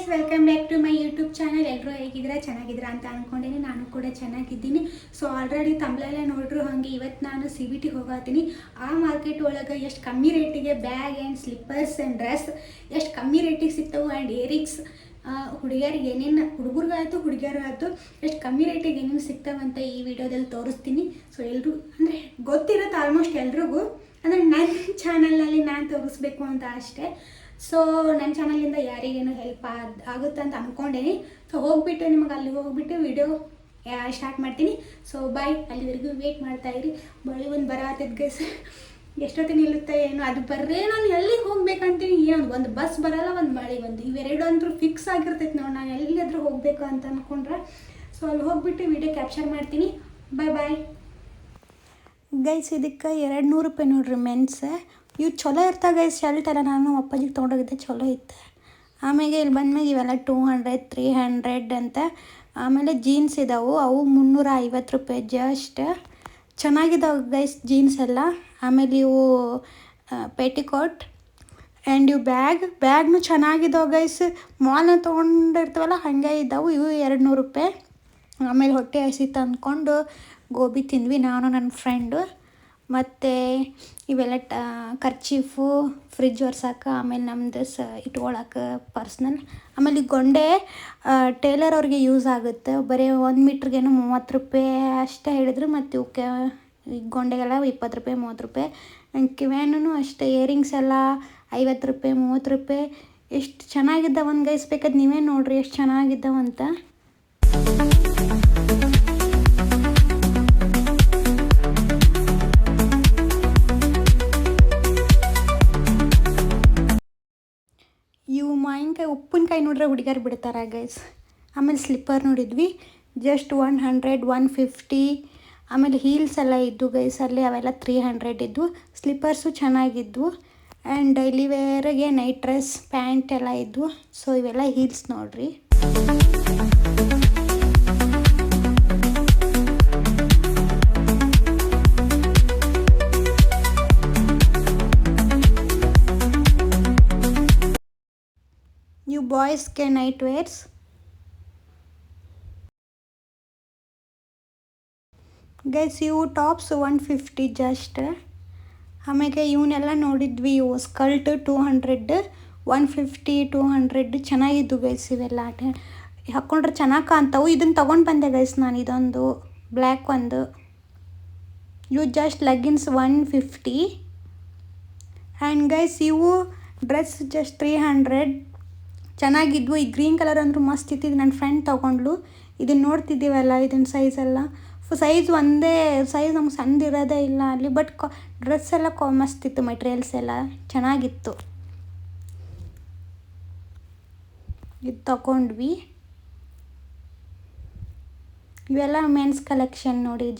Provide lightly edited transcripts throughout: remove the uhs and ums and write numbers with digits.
Guys, welcome back to my YouTube channel. ಎಲ್ಲರೂ ಹೇಗಿದ್ರೆ ಚೆನ್ನಾಗಿದ್ದೀರಾ ಅಂತ ಅಂದ್ಕೊಂಡಿನಿ. ನಾನು ಕೂಡ ಚೆನ್ನಾಗಿದ್ದೀನಿ. ಸೊ ಆಲ್ರೆಡಿ ತಮ್ಮಲೆಲ್ಲ ನೋಡ್ರು ಹಾಗೆ ಇವತ್ತು ನಾನು CBT ಹೋಗತ್ತೀನಿ. ಆ ಮಾರ್ಕೆಟ್ ಒಳಗೆ ಎಷ್ಟು ಕಮ್ಮಿ ರೇಟಿಗೆ bag and slippers and dress ಎಷ್ಟು ಕಮ್ಮಿ ರೇಟಿಗೆ ಸಿಗ್ತಾವೆ. ಆ್ಯಂಡ್ ಇಯರಿಂಗ್ಸ್ ಹುಡುಗಿಯರಿಗೆ ಏನೇನು, ಹುಡುಗರಿಗಾಯ್ತು ಹುಡುಗಿಯರಾಯ್ತು, ಎಷ್ಟು ಕಮ್ಮಿ ರೇಟಿಗೆ ಏನೇನು ಸಿಗ್ತಾವಂತ ಈ ವಿಡಿಯೋದಲ್ಲಿ ತೋರಿಸ್ತೀನಿ. ಸೊ ಎಲ್ಲರೂ ಅಂದರೆ ಗೊತ್ತಿರುತ್ತೆ ಆಲ್ಮೋಸ್ಟ್ ಎಲ್ರಿಗೂ, ಅಂದರೆ ನನ್ನ ಚಾನಲಲ್ಲಿ ನಾನು ತೋರಿಸ್ಬೇಕು ಅಂತ ಅಷ್ಟೇ. ಸೊ ನನ್ನ ಚಾನಲಿಂದ ಯಾರಿಗೇನು ಹೆಲ್ಪ್ ಆಗುತ್ತೆ ಅಂತ ಅಂದ್ಕೊಂಡೇನಿ. ಸೊ ಹೋಗ್ಬಿಟ್ಟು ನಿಮಗೆ ಅಲ್ಲಿ ಹೋಗ್ಬಿಟ್ಟು ವಿಡಿಯೋ ಸ್ಟಾರ್ಟ್ ಮಾಡ್ತೀನಿ. ಸೊ ಬಾಯ್, ಅಲ್ಲಿವರೆಗೂ ವೇಟ್ ಮಾಡ್ತಾಯಿರಿ. ಬಳಿ ಒಂದು ಬರತ್ತೈದು ಗೈಸ್, ಎಷ್ಟೊತ್ತಿಗೆ ನಿಲ್ಲುತ್ತೆ ಏನೋ ಅದು ಬರ್ರೇ. ನಾನು ಎಲ್ಲಿಗೆ ಹೋಗ್ಬೇಕಂತೀನಿ, ಏನೋ ಒಂದು ಬಸ್ ಬರಲ್ಲ, ಒಂದು ಮಳೆ ಒಂದು, ಇವೆರಡು ಅಂತೂ ಫಿಕ್ಸ್ ಆಗಿರ್ತೈತೆ ನೋಡಿ. ನಾನು ಎಲ್ಲಿಯಾದರೂ ಹೋಗಬೇಕು ಅಂತ ಅಂದ್ಕೊಂಡ್ರೆ ಸೊ ಅಲ್ಲಿ ಹೋಗ್ಬಿಟ್ಟು ವಿಡಿಯೋ ಕ್ಯಾಪ್ಚರ್ ಮಾಡ್ತೀನಿ. Bye guys. ಇದಕ್ಕೆ 200 ರೂಪಾಯಿ ನೋಡ್ರಿ ಮೆನ್ಸ್. ಇವು ಚಲೋ ಇರ್ತಾವೆ ಗೈಸ್. ಶರ್ಟ್ ಎಲ್ಲ ನಾನು ಅಪ್ಪಾಜಿಗೆ ತೊಗೊಂಡೋಗಿದ್ದೆ, ಚಲೋ ಇತ್ತು. ಆಮೇಲೆ ಇಲ್ಲಿ ಬಂದ್ಮೇಲೆ ಇವೆಲ್ಲ 200 300 ಅಂತ. ಆಮೇಲೆ ಜೀನ್ಸ್ ಇದಾವೆ, ಅವು 350 ರೂಪಾಯಿ ಜಸ್ಟ್. ಚೆನ್ನಾಗಿದ್ದಾವೆ ಗೈಸ್ ಜೀನ್ಸ್ ಎಲ್ಲ. ಆಮೇಲೆ ಇವು ಪೆಟಿಕೋಟ್ ಆ್ಯಂಡ್ ಇವು ಬ್ಯಾಗ್ನು ಚೆನ್ನಾಗಿದ್ದಾವೆ ಗೈಸ್. ಮಾಲ್ನ ತೊಗೊಂಡಿರ್ತೀವಲ್ಲ ಹಾಗೆ ಇದ್ದಾವೆ. ಇವು 200 ರೂಪಾಯಿ. ಆಮೇಲೆ ಹೊಟ್ಟೆ ಹಸಿತು ಅಂದ್ಕೊಂಡು ಗೋಬಿ ತಿಂದ್ವಿ ನಾನು ನನ್ನ ಫ್ರೆಂಡು. ಮತ್ತು ಇವೆಲ್ಲ ಕರ್ಚೀಫು, ಫ್ರಿಜ್ ಒರ್ಸಕ್ಕೆ, ಆಮೇಲೆ ನಮ್ಮದು ಇಟ್ಕೊಳಕ್ಕೆ ಪರ್ಸ್ನಲ್. ಆಮೇಲೆ ಈ ಗೊಂಡೆ ಟೇಲರ್ ಅವ್ರಿಗೆ ಯೂಸ್ ಆಗುತ್ತೆ. ಬರೀ 1 ಮೀಟ್ರಿಗೇನೋ 30 ರೂಪಾಯಿ ಅಷ್ಟೇ ಹೇಳಿದ್ರು. ಮತ್ತು ಇವಕ್ಕೆ ಈ ಗೊಂಡೆಗೆಲ್ಲ 20 ರೂಪಾಯಿ 30 ರೂಪಾಯಿ. ಕಿವ್ಯಾನೂ ಅಷ್ಟೇ, ಇಯರಿಂಗ್ಸ್ ಎಲ್ಲ 50 ರೂಪಾಯಿ 30 ರೂಪಾಯಿ. ಎಷ್ಟು ಚೆನ್ನಾಗಿದ್ದಾವೆ ಒಂದು ಗೈಸ್, ಬೇಕಾದ್ರೆ ನೀವೇ ನೋಡಿರಿ ಎಷ್ಟು ಚೆನ್ನಾಗಿದ್ದಾವಂತ. ಇವು ಮಾವಿನಕಾಯಿ ಉಪ್ಪಿನಕಾಯಿ ನೋಡ್ರೆ ಹುಡುಗಿಯರು ಬಿಡ್ತಾರೆ ಗೈಸ್. ಆಮೇಲೆ ಸ್ಲಿಪ್ಪರ್ ನೋಡಿದ್ವಿ, ಜಸ್ಟ್ 100 150. ಆಮೇಲೆ ಹೀಲ್ಸ್ ಎಲ್ಲ ಇದ್ದು ಗೈಸ್ ಅಲ್ಲಿ, ಅವೆಲ್ಲ 300 ಇದ್ದು. ಸ್ಲಿಪ್ಪರ್ಸು ಚೆನ್ನಾಗಿದ್ವು. ಆ್ಯಂಡ್ ಡೈಲಿ ವೇರಿಗೆ ನೈಟ್ ಡ್ರೆಸ್ ಪ್ಯಾಂಟ್ ಎಲ್ಲ ಇದ್ವು. ಸೊ ಇವೆಲ್ಲ ಹೀಲ್ಸ್ ನೋಡ್ರಿ. ಇವು ಬಾಯ್ಸ್ಗೆ ನೈಟ್ ವೇರ್ಸ್. ಗೈಸ್ ಇವು ಟಾಪ್ಸ್ 150 ಜಸ್ಟ್. ಆಮೇಲೆ ಇವನ್ನೆಲ್ಲ ನೋಡಿದ್ವಿ. ಇವು ಸ್ಕರ್ಟ್ 200 150 200 ಚೆನ್ನಾಗಿದ್ದು ಗೈಸ್. ಇವೆಲ್ಲ ಹಾಕ್ಕೊಂಡ್ರೆ ಚೆನ್ನಾಗಿ ಕಾಣ್ತಾವೆ. ಇದನ್ನು ತೊಗೊಂಡು ಬಂದೆ ಗೈಸ್ ನಾನು, ಇದೊಂದು ಬ್ಲ್ಯಾಕ್ ಒಂದು. ಇವು ಜಸ್ಟ್ ಲೆಗ್ಗಿನ್ಸ್ 150. ಆ್ಯಂಡ್ ಗೈಸ್ ಇವು ಡ್ರೆಸ್ ಜಸ್ಟ್ 300 ಚೆನ್ನಾಗಿದ್ವು. ಈ ಗ್ರೀನ್ ಕಲರ್ ಅಂದರೂ ಮಸ್ತ್ ಇತ್ತು. ಇದು ನನ್ನ ಫ್ರೆಂಡ್ ತೊಗೊಂಡ್ಲು. ಇದನ್ನು ನೋಡ್ತಿದ್ದೀವಲ್ಲ, ಇದನ್ನ ಸೈಜೆಲ್ಲ ಸೈಜ್ ಒಂದೇ ಸೈಜ್, ನಮ್ಗೆ ಸಣ್ಣದಿರೋದೇ ಇಲ್ಲ ಅಲ್ಲಿ. ಬಟ್ ಡ್ರೆಸ್ ಎಲ್ಲ ಮಸ್ತ್ ಇತ್ತು, ಮೆಟೀರಿಯಲ್ಸ್ ಎಲ್ಲ ಚೆನ್ನಾಗಿತ್ತು. ಇದು ತಗೊಂಡ್ವಿ. ಇವೆಲ್ಲ ಮೆನ್ಸ್ ಕಲೆಕ್ಷನ್ ನೋಡಿ.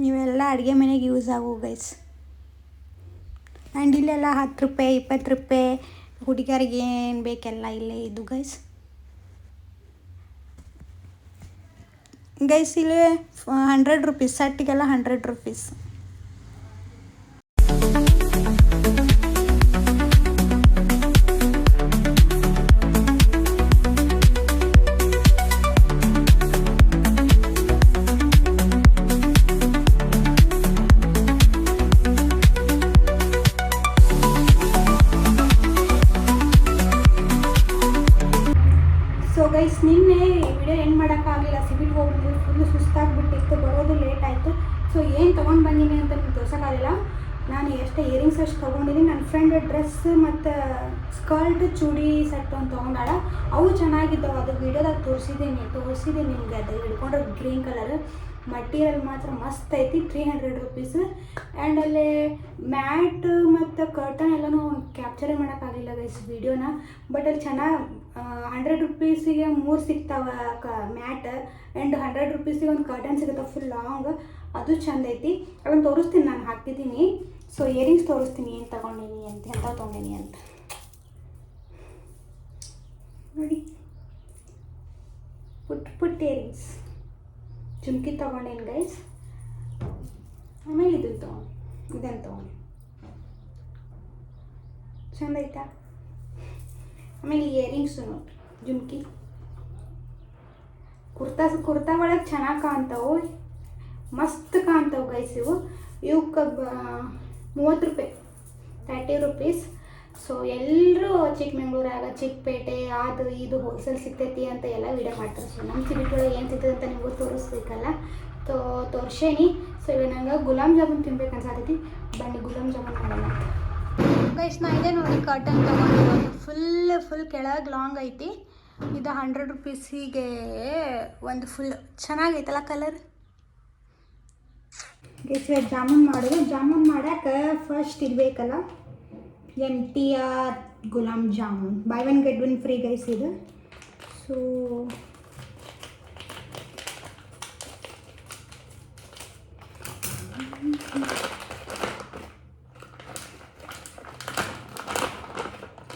ಇವೆಲ್ಲ ಅಡುಗೆ ಮನೆಗೆ ಯೂಸ್ ಆಗವು ಗೈಸ್. ಆ್ಯಂಡ್ ಇಲ್ಲೆಲ್ಲ 10 ರೂಪಾಯಿ 20 ರೂಪಾಯಿ ಹುಡುಗಿಯರಿಗೆ ಏನು ಬೇಕೆಲ್ಲ ಇಲ್ಲೇ ಇದು ಗೈಸ್. ಗೈಸ್ ಇಲ್ಲಿ 100 ರೂಪೀಸ್ ಸೆಟ್ಟಿಗೆಲ್ಲ 100 ರೂಪೀಸ್. ಸೊ ಗೈಸ್, ನಿನ್ನೆ ವಿಡಿಯೋ ಏನು ಮಾಡೋಕ್ಕಾಗಲಿಲ್ಲ. CBT ಹೋಗ್ಬಿಟ್ಟು ಫುಲ್ಲು ಸುಸ್ತಾಗಿಬಿಟ್ಟಿತ್ತು, ಬರೋದು ಲೇಟ್ ಆಯಿತು. ಸೊ ಏನು ತೊಗೊಂಡು ಬಂದೀನಿ ಅಂತ ನಿಮ್ಗೆ ತೋರ್ಸೋಕ್ಕಾಗಲಿಲ್ಲ. ನಾನು ಎಷ್ಟೇ ಇಯರಿಂಗ್ಸ್ ಅಷ್ಟು ತೊಗೊಂಡಿದ್ದೀನಿ. ನನ್ನ ಫ್ರೆಂಡ್ ಡ್ರೆಸ್ ಮತ್ತು ಸ್ಕರ್ಟ್ ಚೂಡಿ ಸೆಟ್ ಅಂತ ತೊಗೊಂಡಾಳ. ಅವು ಚೆನ್ನಾಗಿದ್ದವು. ಅದು ವಿಡಿಯೋದಾಗ ತೋರಿಸಿದ್ದೀನಿ ನಿಮಗೆ. ಅದು ಹಿಡ್ಕೊಂಡ್ರೆ ಗ್ರೀನ್ ಕಲರ್ ಮಟೀರಿಯಲ್ ಮಾತ್ರ ಮಸ್ತ್ ಐತಿ. 300 ರೂಪೀಸ್. ಆ್ಯಂಡ್ ಅಲ್ಲಿ ಮ್ಯಾಟ್ ಮತ್ತು ಕರ್ಟನ್ ಎಲ್ಲನೂ ಕ್ಯಾಪ್ಚರೇ ಮಾಡೋಕ್ಕಾಗಲಿಲ್ಲ ಗೈಸ್ ವಿಡಿಯೋನ. ಬಟ್ ಅಲ್ಲಿ ಚೆನ್ನಾಗಿ 100 ರೂಪೀಸಿಗೆ 3 ಸಿಗ್ತಾವೆ ಮ್ಯಾಟ್. ಆ್ಯಂಡ್ 100 ರೂಪೀಸಿಗೆ ಒಂದು ಕರ್ಟನ್ ಸಿಗುತ್ತೆ ಫುಲ್ ಲಾಂಗ್. ಅದು ಚೆಂದ ಐತಿ. ಅದನ್ನು ತೋರಿಸ್ತೀನಿ, ನಾನು ಹಾಕ್ತಿದ್ದೀನಿ. ಸೊ ಇಯರಿಂಗ್ಸ್ ತೋರಿಸ್ತೀನಿ ಏನು ತೊಗೊಂಡೀನಿ ಅಂತ, ಎಂಥ ತೊಗೊಂಡೀನಿ ಅಂತ ನೋಡಿ. ಪುಟ್ ಇಯರಿಂಗ್ಸ್, ಜುಮ್ಕಿ ತೊಗೊಂಡೇನು ಗೈಸ್. ಆಮೇಲೆ ಇದನ್ನು ತೊಗೊಂಡೆ ಚಂದ ಆಯ್ತಾ. ಆಮೇಲೆ ಇಯರಿಂಗ್ಸು ನೋಡಿ, ಜುಮ್ಕಿ ಕುರ್ತಾ ಒಳಗೆ ಚೆನ್ನಾಗಿ ಕಾಣ್ತಾವೆ, ಮಸ್ತ್ ಕಾಣ್ತಾವೆ ಗೈಸ್. ಇವಕ್ಕೆ 30 ರೂಪಾಯಿ, 30 ರುಪೀಸ್. ಸೊ ಎಲ್ಲರೂ ಚಿಕ್ಕಮಂಗ್ಳೂರಾಗ ಚಿಕ್ಕಪೇಟೆ ಅದು ಇದು ಹೋಲ್ಸೇಲ್ ಸಿಗ್ತೈತಿ ಅಂತ ಎಲ್ಲ ವೀಡಿಯೋ ಮಾಡ್ತಾರೆ. ಸೊ ನಮ್ಮ ಸಿಬಿಟ್ ಒಳಗೆ ಏನು ಸಿಗ್ತದೆ ಅಂತ ನಿಮಗೂ ತೋರಿಸ್ಬೇಕಲ್ಲ, ತೋರ್ಸೇನಿ. ಸೊ ಇವಾಗ ನಂಗೆ ಗುಲಾಬ್ ಜಾಮೂನ್ ತಿನ್ಬೇಕು ಅನ್ಸಾತೈತಿ, ಬನ್ನಿ ಗುಲಾಬ್ ಜಾಮೂನ್ ಮಾಡೋಣ ಗೈಸ್. ನಾ ಇದೇ ನೋಡಿ ಕರ್ಟನ್ ತೊಗೊಂಡಿರೋದು, ಫುಲ್ ಕೆಳಗೆ ಲಾಂಗ್ ಐತಿ. ಇದು 100 ರುಪೀಸಿಗೆ ಒಂದು ಫುಲ್ ಚೆನ್ನಾಗೈತಲ್ಲ ಕಲರ್. ಗೈಸ್ ಜಾಮೂನ್ ಮಾಡೋಕೆ ಫಸ್ಟ್ ಇರಬೇಕಲ್ಲ MTR gulab jamun, by 1 get 1 free guys ಇದು. ಸೊ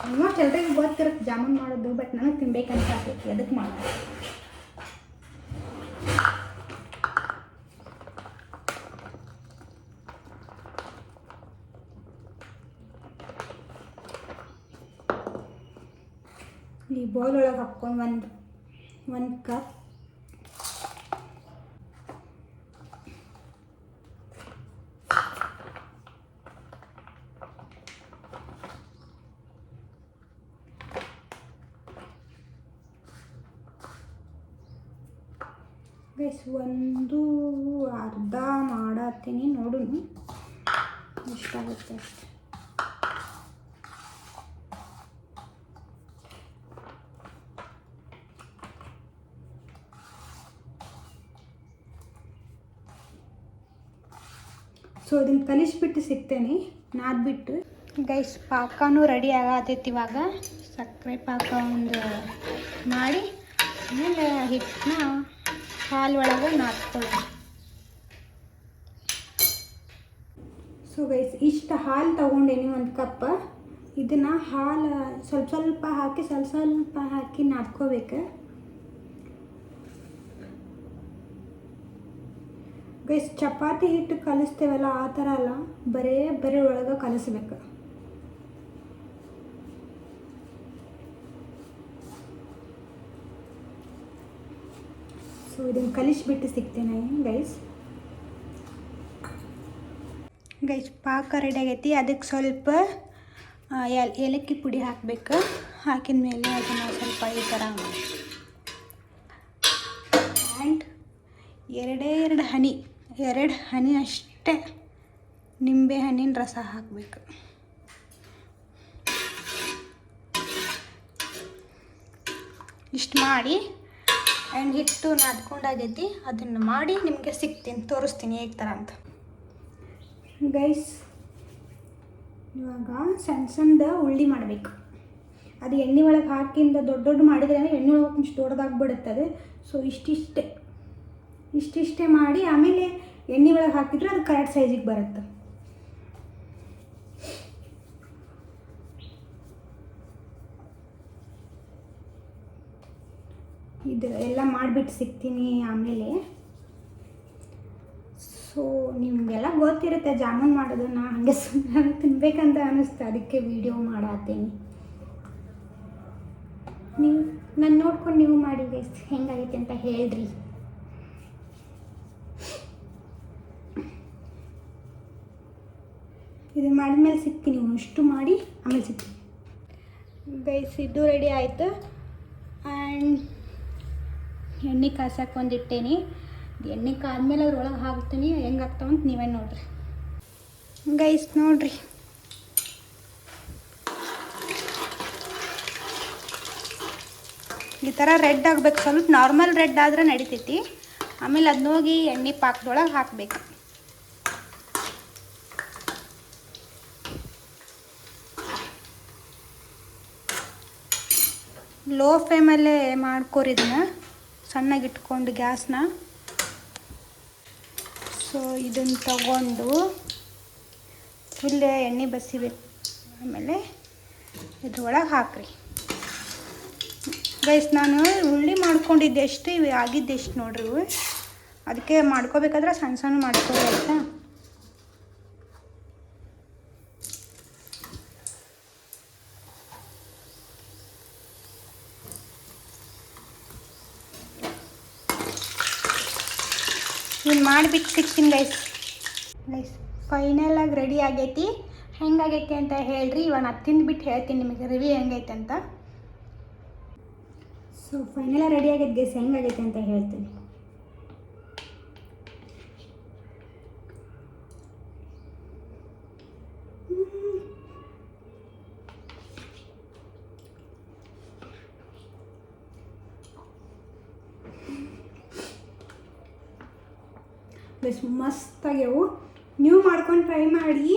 ಆಲ್ಮೋಸ್ಟ್ ಎಲ್ರಿಗೂ ಗೊತ್ತಿರುತ್ತೆ ಜಾಮೂನ್ ಮಾಡೋದು, ಬಟ್ ನನಗೆ ತಿನ್ಬೇಕಂತ ಆಗ್ತೈತಿ, ಅದಕ್ಕೆ ಮಾಡೋದು. ಈ ಬೌಲ್ ಒಳಗೆ ಹಾಕ್ಕೊಂಡು ಒಂದು ಕಪ್ ಗೈಸ್, ಒಂದು ಅರ್ಧ ಮಾಡತ್ತೀನಿ, ನೋಡುನು ಎಷ್ಟಾಗುತ್ತೆ ಅಷ್ಟೆ. ಸೊ ಇದನ್ನು ಕಲಿಸ್ಬಿಟ್ಟು ಸಿಗ್ತೇನೆ, ನಾದ್ಬಿಟ್ಟು. ಗೈಸ್ ಪಾಕನೂ ರೆಡಿ ಆಗತೈತಿ. ಇವಾಗ ಸಕ್ಕರೆ ಪಾಕ ಒಂದು ಮಾಡಿ ಆಮೇಲೆ ಹಿಟ್ಟನ್ನ ಹಾಲು ಒಳಗೆ ನಾದ್ಕೊಳ್ಳಿ. ಸೊ ಗೈಸ್ ಇಷ್ಟು ಹಾಲು ತೊಗೊಂಡೇನಿ, ಒಂದು ಕಪ್. ಇದನ್ನು ಹಾಲು ಸ್ವಲ್ಪ ಹಾಕಿ ನಾದ್ಕೋಬೇಕು ಗೈಸ್. ಚಪಾತಿ ಹಿಟ್ಟು ಕಲಿಸ್ತೇವಲ್ಲ ಆ ಥರ ಅಲ್ಲ, ಬರೇ ಒಳಗೆ ಕಲಿಸ್ಬೇಕು. ಸೊ ಇದನ್ನು ಕಲಿಸ್ಬಿಟ್ಟು ಸಿಗ್ತೇನೆ ಗೈಸ್. ಪಾಕ ರೆಡಿ ಆಗೈತಿ. ಅದಕ್ಕೆ ಸ್ವಲ್ಪ ಏಲಕ್ಕಿ ಪುಡಿ ಹಾಕಬೇಕು. ಹಾಕಿದ ಮೇಲೆ ಅದನ್ನು ಸ್ವಲ್ಪ ಈ ಥರ ಆ್ಯಂಡ್ ಎರಡು ಹನಿ ಅಷ್ಟೇ ನಿಂಬೆ ಹಣ್ಣಿನ ರಸ ಹಾಕಬೇಕು. ಇಷ್ಟು ಮಾಡಿ ಆ್ಯಂಡ್ ಹಿಟ್ಟು ನಾದ್ಕೊಂಡಾಗೈತಿ, ಅದನ್ನು ಮಾಡಿ ನಿಮಗೆ ತೋರಿಸ್ತೀನಿ ಹೇಗೆ ಥರ ಅಂತ ಗೈಸ್. ಇವಾಗ ಸಣ್ಣ ಉಳ್ಳಿ ಮಾಡಬೇಕು. ಅದು ಎಣ್ಣೆ ಒಳಗೆ ಹಾಕಿಂದ ದೊಡ್ಡ ಮಾಡಿದ್ರೆ ಎಣ್ಣೆ ಒಳಗೆ కొంచెం ದೊಡ್ಡದಾಗ್ಬಿಡುತ್ತದೆ. ಸೊ ಇಷ್ಟಿಷ್ಟೇ ಮಾಡಿ ಆಮೇಲೆ ಎಣ್ಣೆ ಒಳಗೆ ಹಾಕಿದ್ರೆ ಅದು ಕರೆಕ್ಟ್ ಸೈಜಿಗೆ ಬರುತ್ತೆ. ಇದು ಎಲ್ಲ ಮಾಡಿಬಿಟ್ಟು ಸಿಗ್ತೀನಿ ಆಮೇಲೆ. ಸೊ ನಿಮಗೆಲ್ಲ ಗೊತ್ತಿರುತ್ತೆ ಜಾಮೂನ್ ಮಾಡೋದು, ನಾ ಹಾಗೆ ಸುಮ್ಮನೆ ತಿನ್ಬೇಕಂತ ಅನ್ನಿಸ್ತು, ಅದಕ್ಕೆ ವಿಡಿಯೋ ಮಾಡತ್ತೀನಿ. ನೀವು ನಾನು ನೋಡ್ಕೊಂಡು ನೀವು ಮಾಡಿ ಗೈಸ್, ಹೆಂಗಾಗೈತೆ ಅಂತ ಹೇಳ್ರಿ. ಇದು ಮಾಡಿದ್ಮೇಲೆ ಸಿಗ್ತೀನಿ, ಇಷ್ಟು ಮಾಡಿ ಆಮೇಲೆ ಸಿಗ್ತೀನಿ ಗೈಸ್. ಇದು ರೆಡಿ ಆಯಿತು. ಆ್ಯಂಡ್ ಎಣ್ಣೆ ಕಾಸಕ್ಕೆ ಒಂದು ಇಟ್ಟೇನಿ. ಎಣ್ಣೆ ಕಾದ್ಮೇಲೆ ಅದ್ರೊಳಗೆ ಹಾಕ್ತೀನಿ, ಹೆಂಗೆ ಆಗ್ತಾವಂತ ನೀವೇ ನೋಡಿರಿ ಗೈಸ್. ನೋಡಿರಿ ಈ ಥರ ರೆಡ್ ಆಗಬೇಕು, ಸ್ವಲ್ಪ ನಾರ್ಮಲ್ ರೆಡ್ ಆದರೆ ನಡಿತೈತಿ. ಆಮೇಲೆ ಅದನ್ನ ಹೋಗಿ ಎಣ್ಣೆ ಪಾಕದೊಳಗೆ ಹಾಕಬೇಕು. ಲೋ ಫ್ಲೇಮಲ್ಲೇ ಮಾಡ್ಕೋರಿ ಇದನ್ನ, ಸಣ್ಣಗಿಟ್ಕೊಂಡು ಗ್ಯಾಸ್ನ. ಸೊ ಇದನ್ನು ತಗೊಂಡು ಇಲ್ಲೇ ಎಣ್ಣೆ ಬಸಿಬೇಕು. ಆಮೇಲೆ ಇದ್ರೊಳಗೆ ಹಾಕ್ರಿ ಗೈಸ್. ನಾನು ಉಳ್ಳಿ ಮಾಡ್ಕೊಂಡಿದ್ದೆ ಎಷ್ಟು, ಇವು ಆಗಿದ್ದು ಎಷ್ಟು ನೋಡ್ರಿ ಇವು. ಅದಕ್ಕೆ ಮಾಡ್ಕೋಬೇಕಾದ್ರೆ ಸಣ್ಣ ಸಣ್ಣ ಮಾಡ್ಕೊಳ್ಳಿ ಆಯಿತಾ. ಇನ್ನು ಮಾಡಿಬಿಟ್ಟು ಸಿಗ್ತೀನಿ ಗೈಸ್. ಫೈನಲಾಗಿ ರೆಡಿ ಆಗೈತಿ. ಹೆಂಗಾಗೈತಿ ಅಂತ ಹೇಳ್ರಿ. ಇವಾಗ ನಾನು ತಿಂದ್ಬಿಟ್ಟು ಹೇಳ್ತೀನಿ ನಿಮಗೆ ರಿವ್ಯೂ ಹೆಂಗೈತೆ ಅಂತ. ಸೊ ಫೈನಲಾಗಿ ರೆಡಿ ಆಗೈತೆ ಗೈಸ್. ಹೆಂಗಾಗೈತೆ ಅಂತ ಹೇಳ್ತೀನಿ. ಗೈಸ್ ಮಸ್ತಾಗ್ಯವು. ನೀವು ಮಾಡ್ಕೊಂಡು ಟ್ರೈ ಮಾಡಿ.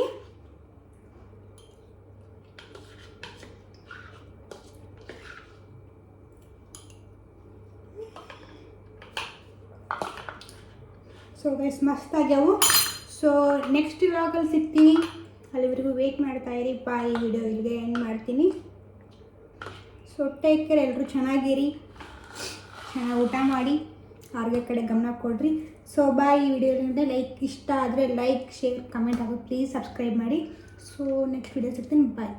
ಸೊ ಗೈಸ್ ಮಸ್ತಾಗ್ಯವು. ಸೊ ನೆಕ್ಸ್ಟ್ ವ್ಲಾಗಲ್ಲಿ ಸಿಗ್ತೀನಿ. ಅಲ್ಲಿವರೆಗೂ ವೇಟ್ ಮಾಡ್ತಾ ಇರಿ. ಬಾಯ್. ವಿಡಿಯೋ ಇಲ್ಲಿಗೆ ಎಂಡ್ ಮಾಡ್ತೀನಿ. So take care. ಎಲ್ಲರೂ ಚೆನ್ನಾಗಿರಿ, ಚೆನ್ನಾಗಿ ಊಟ ಮಾಡಿ, ಆರೋಗ್ಯ ಕಡೆ ಗಮನ ಕೊಡ್ರಿ. So bye. ಈ ವಿಡಿಯೋದಿಂದ ಇಷ್ಟ ಆದರೆ ಲೈಕ್, ಶೇರ್, ಕಮೆಂಟ್ ಆಗೋದು ಪ್ಲೀಸ್. ಸಬ್ಸ್ಕ್ರೈಬ್ ಮಾಡಿ. ಸೊ ನೆಕ್ಸ್ಟ್ ವಿಡಿಯೋ ಸಿಗ್ತೀನಿ. ಬಾಯ್.